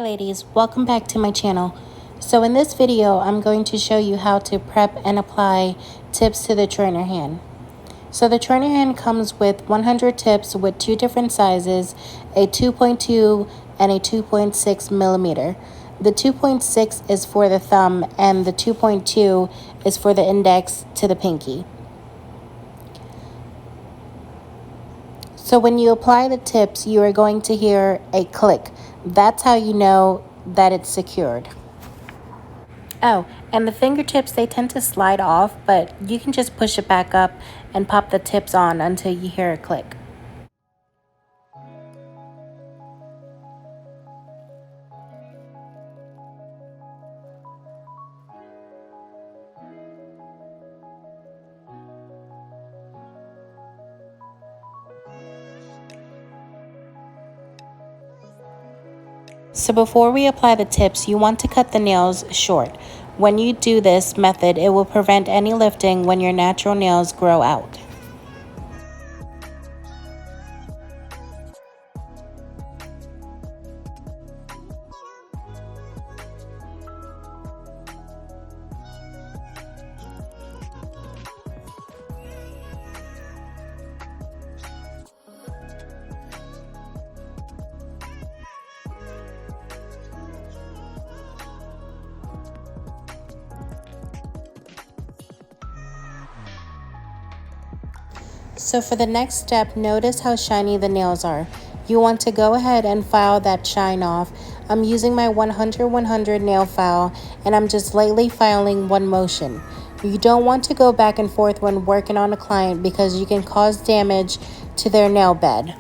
ladies, welcome back to my channel. So in this video, I'm going to show you how to prep and apply tips to the trainer hand. So the trainer hand comes with 100 tips with two different sizes, a 2.2 and a 2.6 millimeter. The 2.6 is for the thumb and the 2.2 is for the index to the pinky. So when you apply the tips, you are going to hear a click. That's how you know that it's secured. Oh, and the fingertips, they tend to slide off, but you can just push it back up and pop the tips on until you hear a click. So before we apply the tips, you want to cut the nails short. When you do this method, it will prevent any lifting when your natural nails grow out. So for the next step, notice how shiny the nails are. You want to go ahead and file that shine off. I'm using my 100-100 nail file, and I'm just lightly filing one motion. You don't want to go back and forth when working on a client because you can cause damage to their nail bed.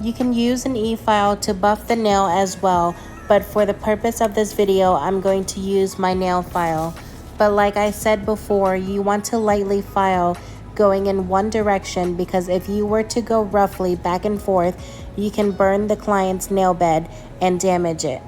You can use an e-file to buff the nail as well, but for the purpose of this video, I'm going to use my nail file. But like I said before, you want to lightly file going in one direction because if you were to go roughly back and forth, you can burn the client's nail bed and damage it.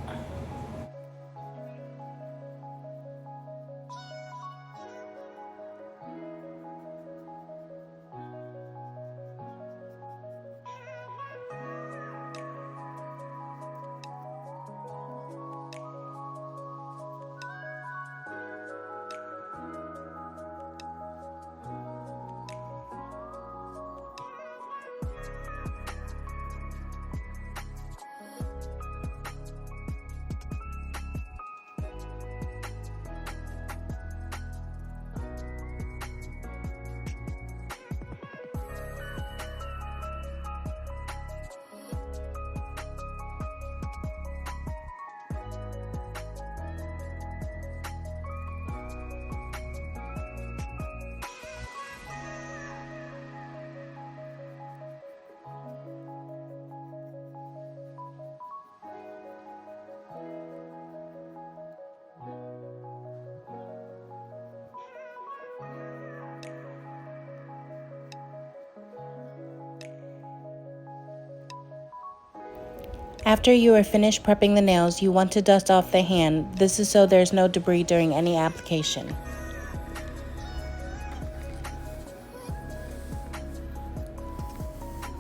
After you are finished prepping the nails, you want to dust off the hand. This is so there's no debris during any application.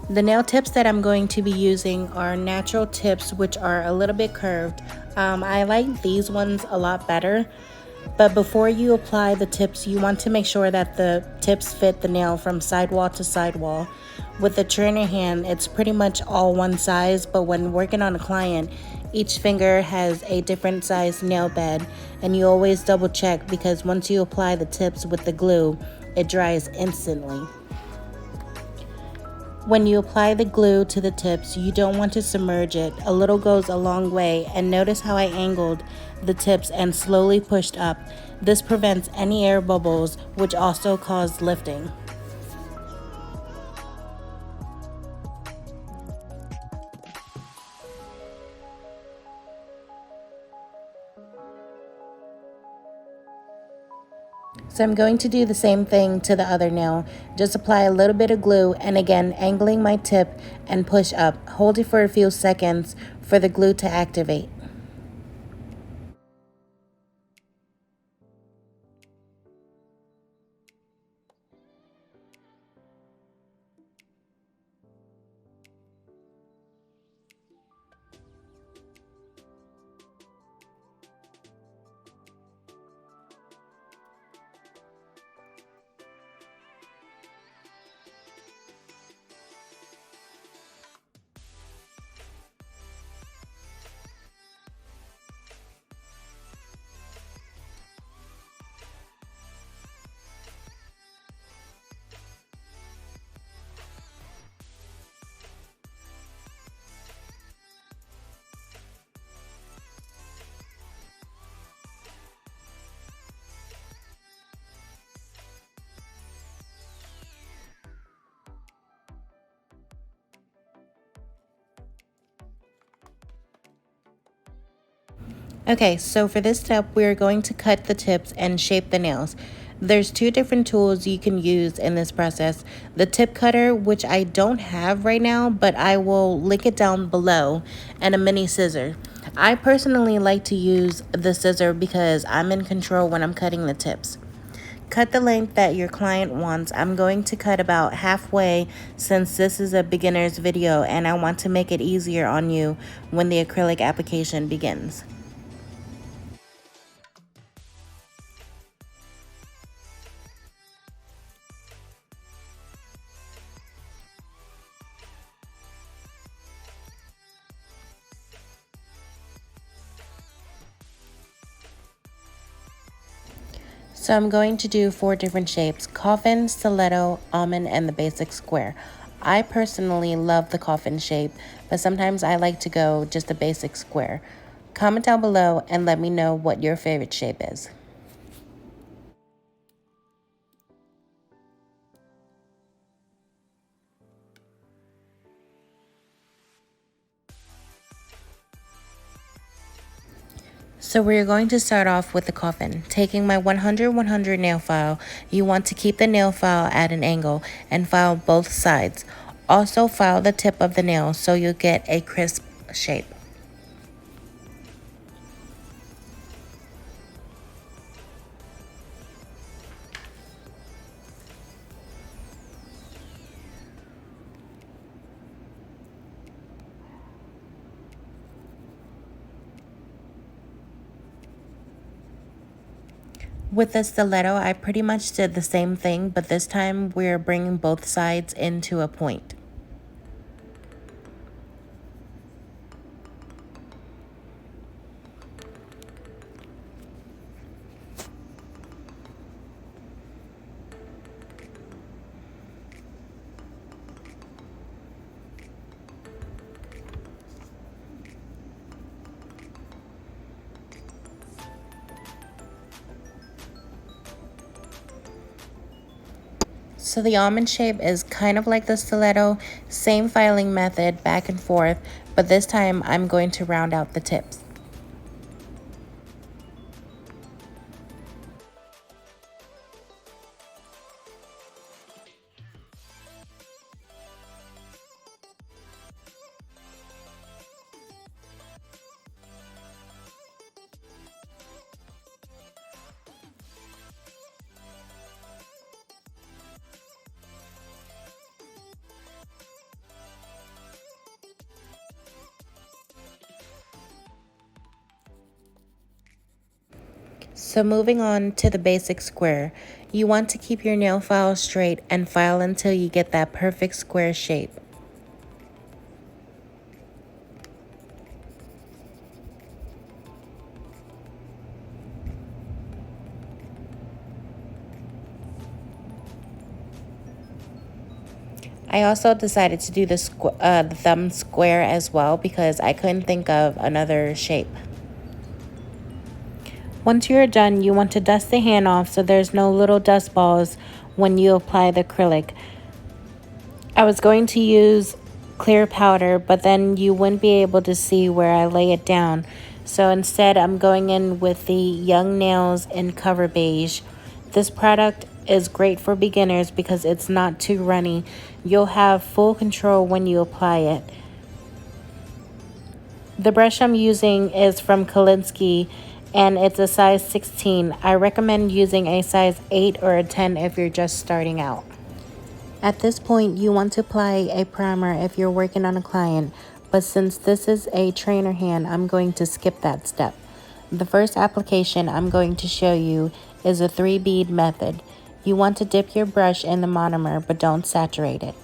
The nail tips that I'm going to be using are natural tips, which are a little bit curved. I like these ones a lot better. But before you apply the tips, you want to make sure that the tips fit the nail from sidewall to sidewall. With the trainer hand, it's pretty much all one size, but when working on a client, each finger has a different size nail bed, and you always double check because once you apply the tips with the glue, it dries instantly. When you apply the glue to the tips, you don't want to submerge it. A little goes a long way, and notice how I angled the tips and slowly pushed up. This prevents any air bubbles, which also cause lifting. So I'm going to do the same thing to the other nail. Just apply a little bit of glue and again angling my tip and push up. Hold it for a few seconds for the glue to activate. Okay, so for this step, we're going to cut the tips and shape the nails. There's two different tools you can use in this process. The tip cutter, which I don't have right now, but I will link it down below, and a mini scissor. I personally like to use the scissor because I'm in control when I'm cutting the tips. Cut the length that your client wants. I'm going to cut about halfway since this is a beginner's video and I want to make it easier on you when the acrylic application begins. So I'm going to do 4 different shapes: coffin, stiletto, almond, and the basic square. I personally love the coffin shape, but sometimes I like to go just a basic square. Comment down below and let me know what your favorite shape is. So we're going to start off with the coffin. Taking my 100-100 nail file, you want to keep the nail file at an angle and file both sides. Also file the tip of the nail so you'll get a crisp shape. With the stiletto, I pretty much did the same thing, but this time we're bringing both sides into a point. So the almond shape is kind of like the stiletto, same filing method, back and forth, but this time I'm going to round out the tips. So moving on to the basic square, you want to keep your nail file straight and file until you get that perfect square shape. I also decided to do the thumb square as well because I couldn't think of another shape. Once you're done, you want to dust the hand off so there's no little dust balls when you apply the acrylic. I was going to use clear powder, but then you wouldn't be able to see where I lay it down. So instead, I'm going in with the Young Nails in Cover Beige. This product is great for beginners because it's not too runny. You'll have full control when you apply it. The brush I'm using is from Kolinsky and it's a size 16. I recommend using a size 8 or a 10 if you're just starting out. At this point, you want to apply a primer if you're working on a client, but since this is a trainer hand, I'm going to skip that step. The first application I'm going to show you is a 3-bead method. You want to dip your brush in the monomer, but don't saturate it.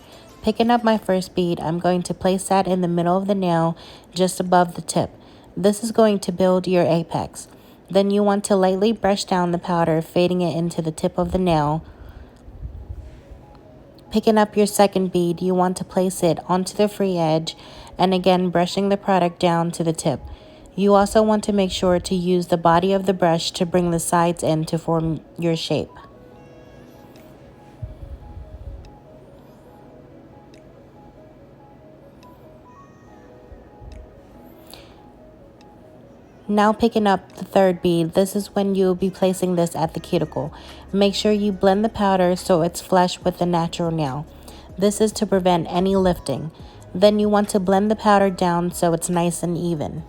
Picking up my first bead, I'm going to place that in the middle of the nail, just above the tip. This is going to build your apex. Then you want to lightly brush down the powder, fading it into the tip of the nail. Picking up your second bead, you want to place it onto the free edge, and again brushing the product down to the tip. You also want to make sure to use the body of the brush to bring the sides in to form your shape. Now picking up the third bead, this is when you'll be placing this at the cuticle. Make sure you blend the powder so it's flush with the natural nail. This is to prevent any lifting. Then you want to blend the powder down so it's nice and even.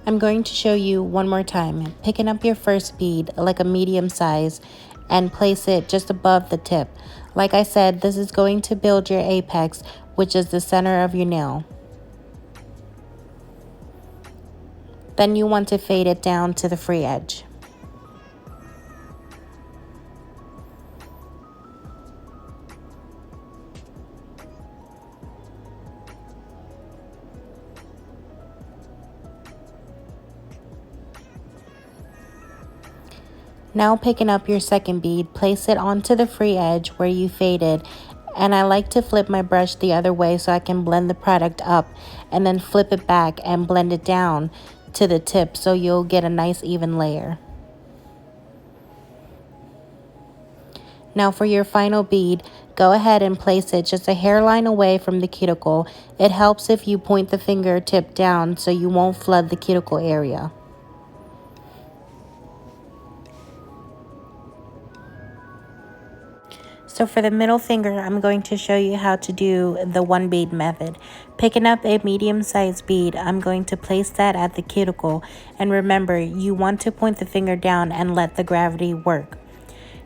I'm going to show you one more time. Picking up your first bead, like a medium size, and place it just above the tip. Like I said, this is going to build your apex, which is the center of your nail. Then you want to fade it down to the free edge. Now picking up your second bead, place it onto the free edge where you faded, and I like to flip my brush the other way so I can blend the product up and then flip it back and blend it down to the tip so you'll get a nice even layer. Now for your final bead, go ahead and place it just a hairline away from the cuticle. It helps if you point the fingertip down so you won't flood the cuticle area. So for the middle finger, I'm going to show you how to do the one bead method. Picking up a medium-sized bead, I'm going to place that at the cuticle. And remember, you want to point the finger down and let the gravity work.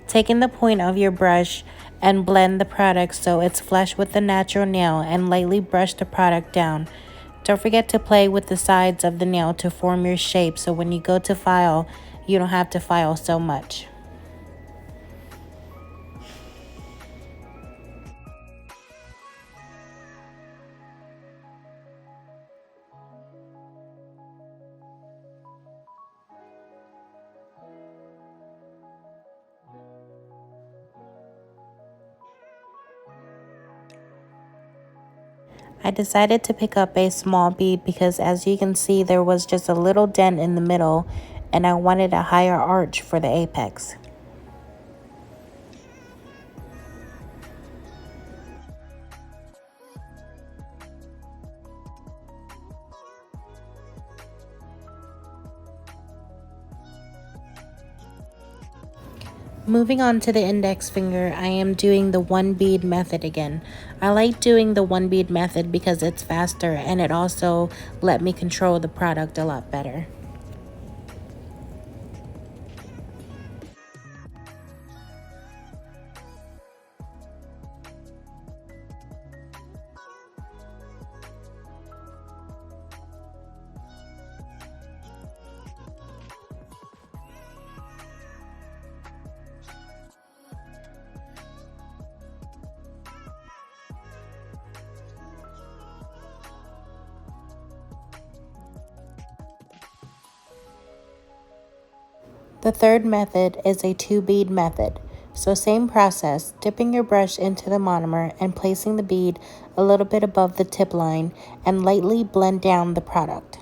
Taking the point of your brush and blend the product so it's flush with the natural nail and lightly brush the product down. Don't forget to play with the sides of the nail to form your shape so when you go to file, you don't have to file so much. I decided to pick up a small bead because as you can see there was just a little dent in the middle and I wanted a higher arch for the apex. Moving on to the index finger, I am doing the one bead method again. I like doing the one bead method because it's faster and it also let me control the product a lot better. The third method is a two bead method. So same process, dipping your brush into the monomer and placing the bead a little bit above the tip line and lightly blend down the product.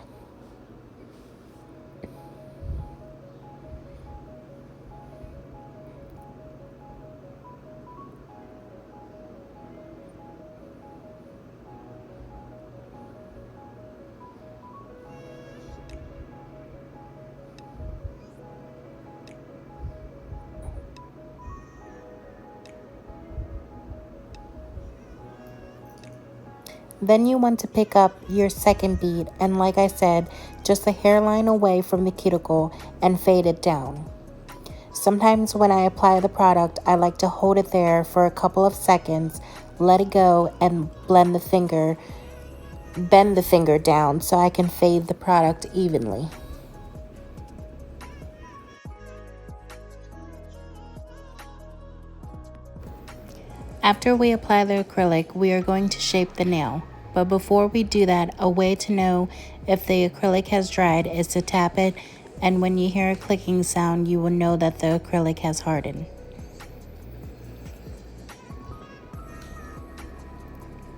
Then you want to pick up your second bead and like I said, just a hairline away from the cuticle and fade it down. Sometimes when I apply the product, I like to hold it there for a couple of seconds, let it go and bend the finger down so I can fade the product evenly. After we apply the acrylic, we are going to shape the nail. But before we do that, a way to know if the acrylic has dried is to tap it, and when you hear a clicking sound, you will know that the acrylic has hardened.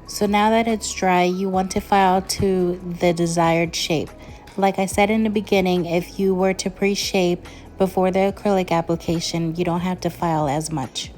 So now that it's dry, you want to file to the desired shape. Like I said in the beginning, if you were to pre-shape before the acrylic application, you don't have to file as much.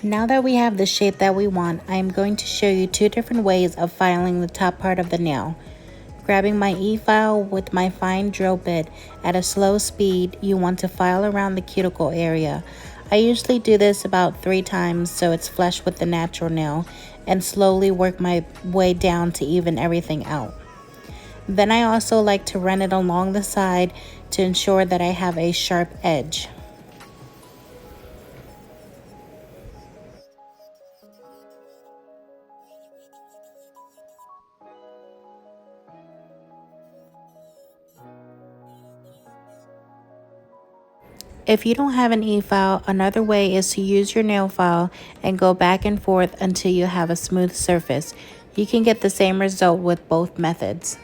Now that we have the shape that we want, I am going to show you two different ways of filing the top part of the nail. Grabbing my e-file with my fine drill bit at a slow speed, you want to file around the cuticle area. I usually do this about 3 times so it's flush with the natural nail, and slowly work my way down to even everything out. Then I also like to run it along the side to ensure that I have a sharp edge. If you don't have an e-file, another way is to use your nail file and go back and forth until you have a smooth surface. You can get the same result with both methods.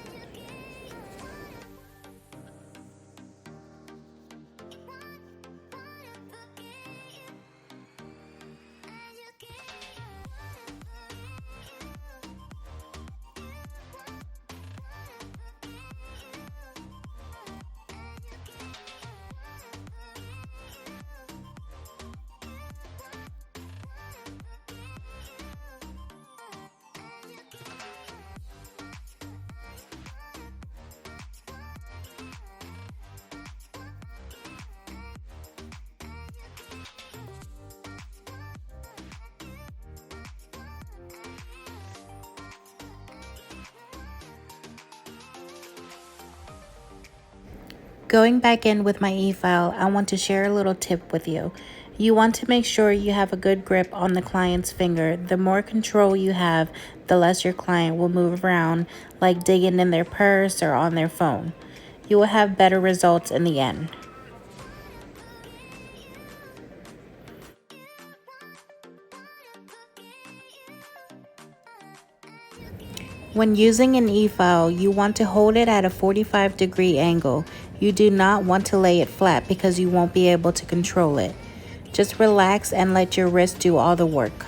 Going back in with my e-file, I want to share a little tip with you. You want to make sure you have a good grip on the client's finger. The more control you have, the less your client will move around, like digging in their purse or on their phone. You will have better results in the end. When using an e-file, you want to hold it at a 45-degree angle. You do not want to lay it flat because you won't be able to control it. Just relax and let your wrist do all the work.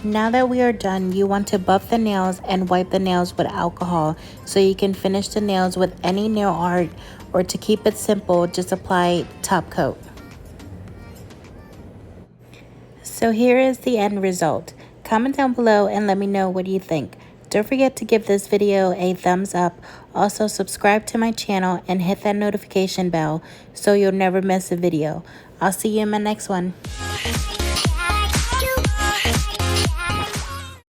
Now that we are done, you want to buff the nails and wipe the nails with alcohol so you can finish the nails with any nail art, or to keep it simple, just apply top coat. So here is the end result. Comment down below and let me know what you think. Don't forget to give this video a thumbs up. Also subscribe to my channel and hit that notification bell so you'll never miss a video. I'll see you in my next one.